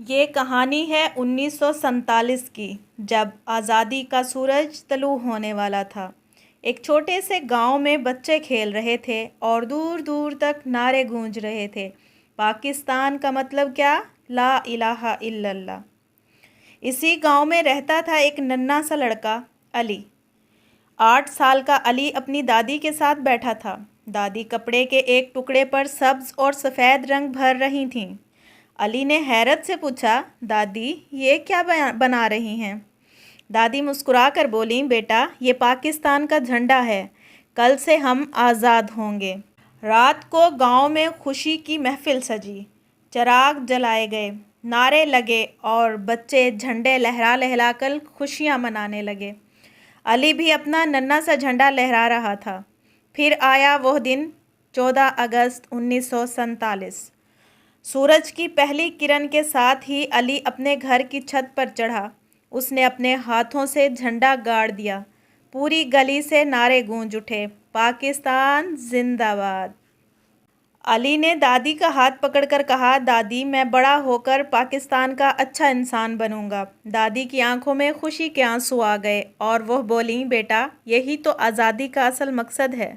یہ کہانی ہے 1947 کی، جب آزادی کا سورج طلوع ہونے والا تھا۔ ایک چھوٹے سے گاؤں میں بچے کھیل رہے تھے اور دور دور تک نعرے گونج رہے تھے، پاکستان کا مطلب کیا؟ لا الہ الا اللہ۔ اسی گاؤں میں رہتا تھا ایک ننھا سا لڑکا، علی۔ 8 سال کا علی اپنی دادی کے ساتھ بیٹھا تھا۔ دادی کپڑے کے ایک ٹکڑے پر سبز اور سفید رنگ بھر رہی تھیں۔ علی نے حیرت سے پوچھا، دادی یہ کیا بنا رہی ہیں؟ دادی مسکرا کر بولیں، بیٹا یہ پاکستان کا جھنڈا ہے، کل سے ہم آزاد ہوں گے۔ رات کو گاؤں میں خوشی کی محفل سجی، چراغ جلائے گئے، نعرے لگے اور بچے جھنڈے لہرا لہرا کر خوشیاں منانے لگے۔ علی بھی اپنا ننھا سا جھنڈا لہرا رہا تھا۔ پھر آیا وہ دن، 14 اگست 1947۔ سورج کی پہلی کرن کے ساتھ ہی علی اپنے گھر کی چھت پر چڑھا۔ اس نے اپنے ہاتھوں سے جھنڈا گاڑ دیا۔ پوری گلی سے نعرے گونج اٹھے، پاکستان زندہ باد۔ علی نے دادی کا ہاتھ پکڑ کر کہا، دادی میں بڑا ہو کر پاکستان کا اچھا انسان بنوں گا۔ دادی کی آنکھوں میں خوشی کے آنسو آ گئے اور وہ بولیں، بیٹا یہی تو آزادی کا اصل مقصد ہے۔